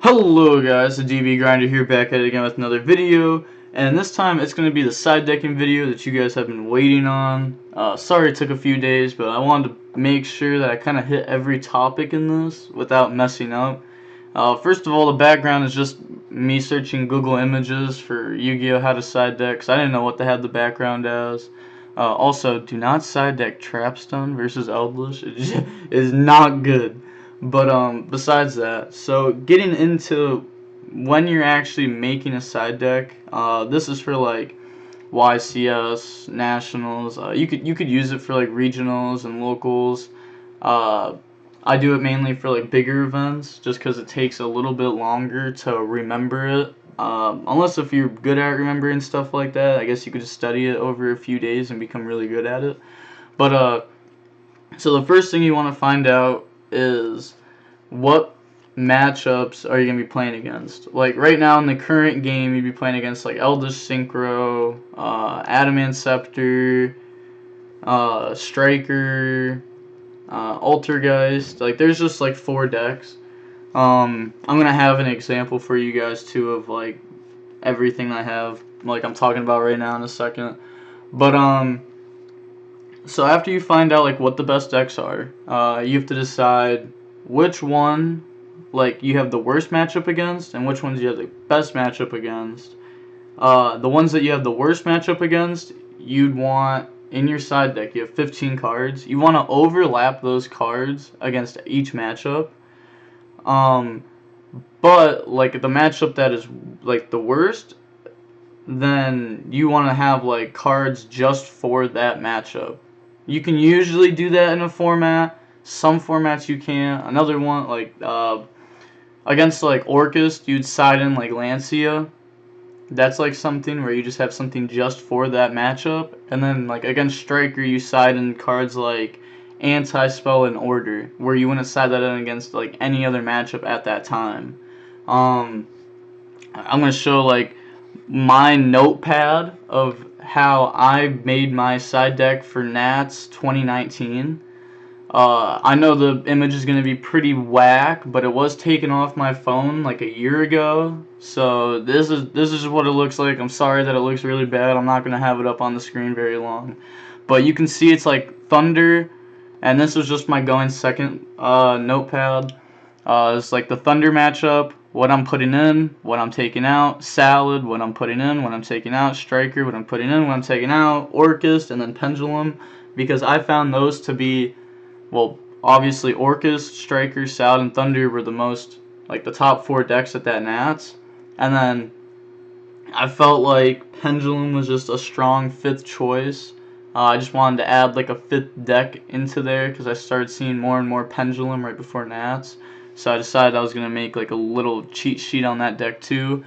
Hello guys, the DB Grinder here, back at it again with another video, and this time it's going to be the side decking video that you guys have been waiting on. Sorry it took a few days, but I wanted to make sure that I kind of hit every topic in this without messing up. First of all, the background is just me searching Google Images for Yu-Gi-Oh! How to side deck, because I didn't know what they had the background as. Also, do not side deck Trapstone versus Eldritch. It is not good. But besides that, so getting into when you're actually making a side deck, this is for like YCS, nationals. You could use it for like regionals and locals. Uh, I do it mainly for like bigger events, just because it takes a little bit longer to remember it. Unless if you're good at remembering stuff like that, I guess you could just study it over a few days and become really good at it. But so the first thing you want to find out is what matchups are you going to be playing against. Like right now in the current game, you'd be playing against like Eldritch Synchro, Adamant Scepter, Striker, Altergeist. Like there's just like 4 decks. I'm going to have an example for you guys too of like everything I have, like I'm talking about right now in a second. But so after you find out like what the best decks are, you have to decide which one like you have the worst matchup against and which ones you have the best matchup against. The ones that you have the worst matchup against, you'd want in your side deck, you have 15 cards. You want to overlap those cards against each matchup. But like the matchup that is like the worst, then you want to have like cards just for that matchup. You can usually do that in a format. Some formats you can't. Another one like against like Orcust, you'd side in like Lancia. That's like something where you just have something just for that matchup. And then like against Striker, you side in cards like Anti-Spell and Order, where you wouldn't side that in against like any other matchup at that time. I'm gonna show like my notepad of how I made my side deck for Nats 2019. I know the image is going to be pretty whack, but it was taken off my phone like a year ago. So this is what it looks like. I'm sorry that it looks really bad. I'm not going to have it up on the screen very long. But you can see it's like Thunder, and this was just my going second notepad. It's like the Thunder matchup, what I'm putting in, what I'm taking out, Salad, what I'm putting in, what I'm taking out, Striker, what I'm putting in, what I'm taking out, Orcust, and then Pendulum, because I found those to be, well, obviously Orcust, Striker, Salad, and Thunder were the most, like the top 4 decks at that Nats, and then I felt like Pendulum was just a strong 5th choice. I just wanted to add like a 5th deck into there because I started seeing more and more Pendulum right before Nats. So I decided I was going to make like a little cheat sheet on that deck too.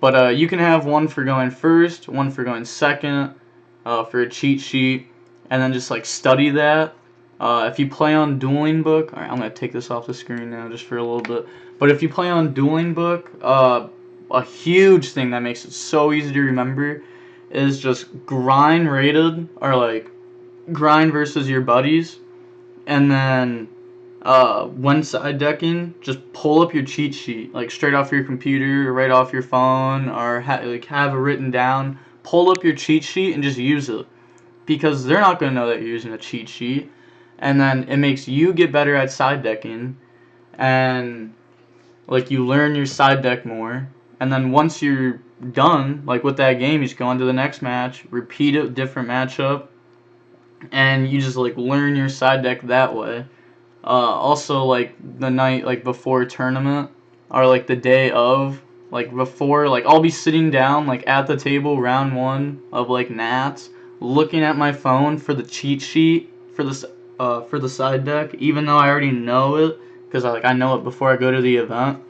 But you can have one for going first, one for going second, for a cheat sheet, and then just like study that. If you play on DuelingBook, alright, I'm going to take this off the screen now just for a little bit. But if you play on DuelingBook, a huge thing that makes it so easy to remember is just grind rated, or like grind versus your buddies, and then when side decking, just pull up your cheat sheet, like straight off your computer, or right off your phone, or like have it written down. Pull up your cheat sheet and just use it, because they're not going to know that you're using a cheat sheet, and then it makes you get better at side decking, and like you learn your side deck more, and then once you're done, like with that game, you just go on to the next match, repeat it, different matchup, and you just like learn your side deck that way. Also, like the night like before tournament, or like the day of, like before, like I'll be sitting down like at the table round 1 of like Nats, looking at my phone for the cheat sheet for the side deck, even though I already know it because I know it before I go to the event.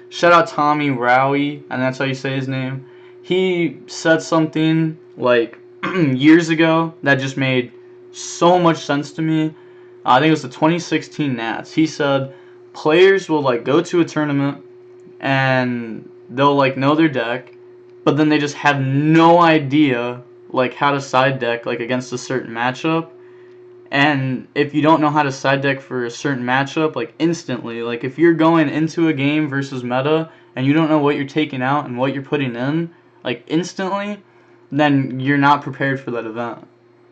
Shout out Tommy Rowie, and that's how you say his name. He said something like years ago that just made so much sense to me. I think it was the 2016 Nats. He said players will like go to a tournament and they'll like know their deck, but then they just have no idea like how to side deck like against a certain matchup, And if you don't know how to side deck for a certain matchup, like instantly, like if you're going into a game versus meta and you don't know what you're taking out and what you're putting in, like instantly, then you're not prepared for that event.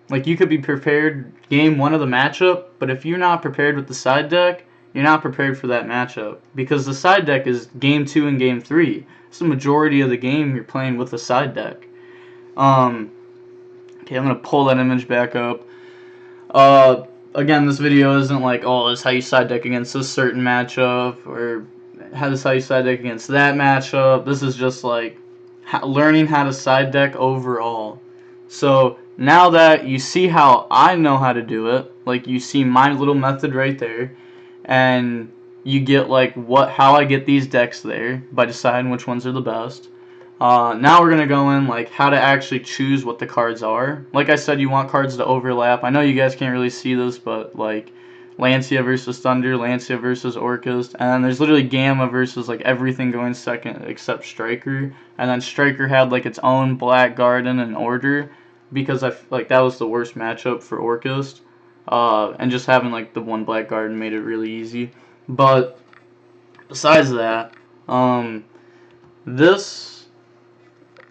Like you could be prepared game 1 of the matchup, but if you're not prepared with the side deck, you're not prepared for that matchup. Because the side deck is game 2 and game 3. It's the majority of the game you're playing with the side deck. Okay, I'm going to pull that image back up. Again, this video isn't like, oh, this is how you side deck against this certain matchup, or this is how you side deck against that matchup. This is just like learning how to side deck overall. So now that you see how I know how to do it, like you see my little method right there, and you get like how I get these decks there by deciding which ones are the best. Now we're going to go in like how to actually choose what the cards are. Like I said, you want cards to overlap. I know you guys can't really see this, but like Lancia versus Thunder, Lancia versus Orcust, and then there's literally Gamma versus like everything going second except Striker. And then Striker had like its own Black Garden and Order because like that was the worst matchup for Orcust. And just having like the one Black Garden made it really easy. But besides that, this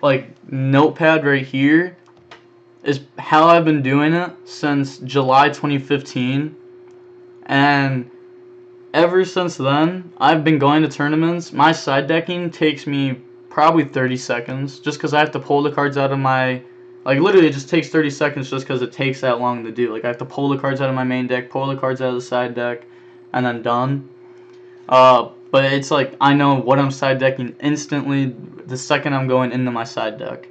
like notepad right here is how I've been doing it since July 2015, and ever since then I've been going to tournaments. My side decking takes me probably 30 seconds just because I have to pull the cards out of my, like literally it just takes 30 seconds just because it takes that long to do. Like I have to pull the cards out of my main deck, pull the cards out of the side deck, and then done. But it's like I know what I'm side decking instantly the second I'm going into my side deck.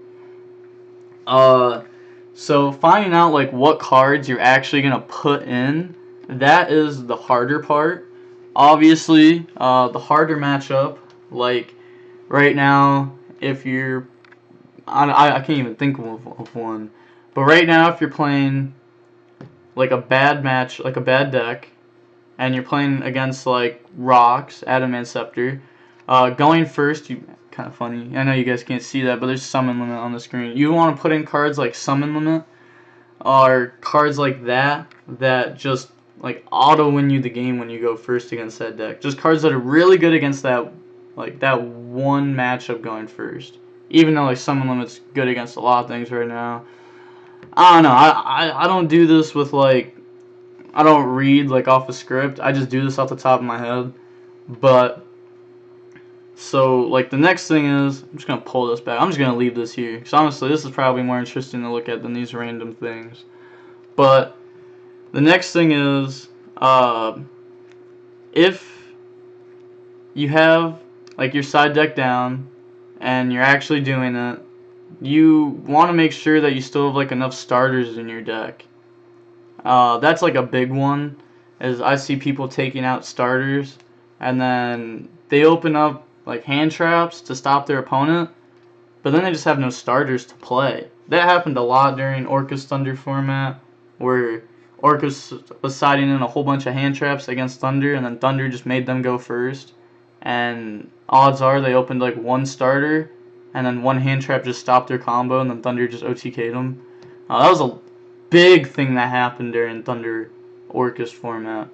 So finding out like what cards you're actually gonna put in, that is the harder part. Obviously, the harder matchup, like right now, if you're, I can't even think of one, but right now if you're playing like a bad match, like a bad deck, and you're playing against like Rocks, Adamant Scepter, going first, kind of funny. I know you guys can't see that, but there's Summon Limit on the screen. You want to put in cards like Summon Limit, or cards like that just like auto win you the game when you go first against that deck. Just cards that are really good against that, like that one matchup going first. Even though like Summon Limit's good against a lot of things right now. I don't know. I don't do this with like, I don't read like off a script. I just do this off the top of my head. But so like the next thing is, I'm just gonna pull this back. I'm just gonna leave this here because honestly this is probably more interesting to look at than these random things. But the next thing is, if you have like your side deck down and you're actually doing it, you want to make sure that you still have like enough starters in your deck. That's like a big one, is I see people taking out starters and then they open up like hand traps to stop their opponent, but then they just have no starters to play. That happened a lot during Orcust Thunder format, where Orcust was siding in a whole bunch of hand traps against Thunder, and then Thunder just made them go first, and odds are they opened like one starter, and then one hand trap just stopped their combo, and then Thunder just OTK'd them. That was a big thing that happened during Thunder Orcust format.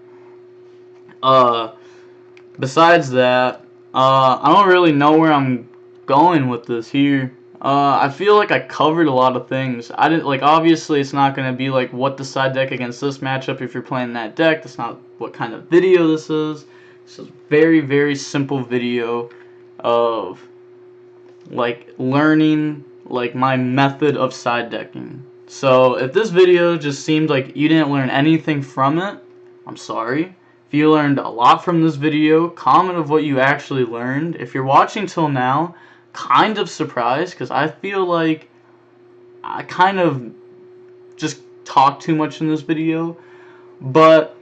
Besides that, I don't really know where I'm going with this here. I feel like I covered a lot of things. I didn't like, obviously it's not going to be like what the side deck against this matchup if you're playing that deck. That's not what kind of video this is. This is a very, very simple video of like learning like my method of side decking. So if this video just seemed like you didn't learn anything from it, I'm sorry. If you learned a lot from this video, comment of what you actually learned. If you're watching till now, kind of surprised because I feel like I kind of just talked too much in this video. But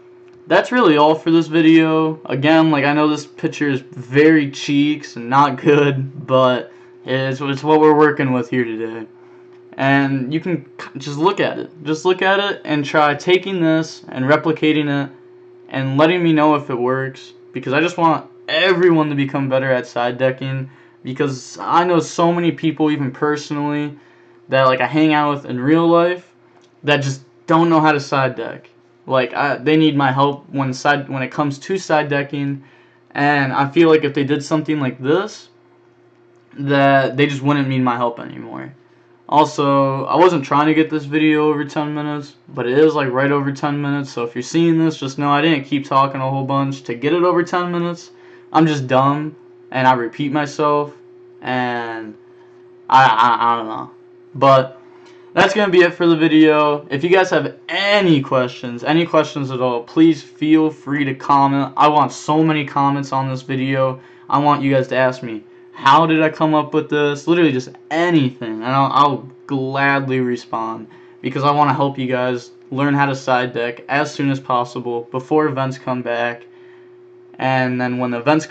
that's really all for this video. Again, like I know this picture is very cheeks and not good, but it's what we're working with here today. And you can just look at it. Just look at it and try taking this and replicating it and letting me know if it works, because I just want everyone to become better at side decking, because I know so many people, even personally, that like I hang out with in real life that just don't know how to side deck. Like they need my help when it comes to side decking, and I feel like if they did something like this, that they just wouldn't need my help anymore. Also, I wasn't trying to get this video over 10 minutes, but it is like right over 10 minutes, so if you're seeing this, just know I didn't keep talking a whole bunch to get it over 10 minutes. I'm just dumb, and I repeat myself, and I don't know. But that's going to be it for the video. If you guys have any questions at all, please feel free to comment. I want so many comments on this video. I want you guys to ask me, how did I come up with this? Literally just anything, and I'll gladly respond, because I want to help you guys learn how to side deck as soon as possible before events come back. And then when the events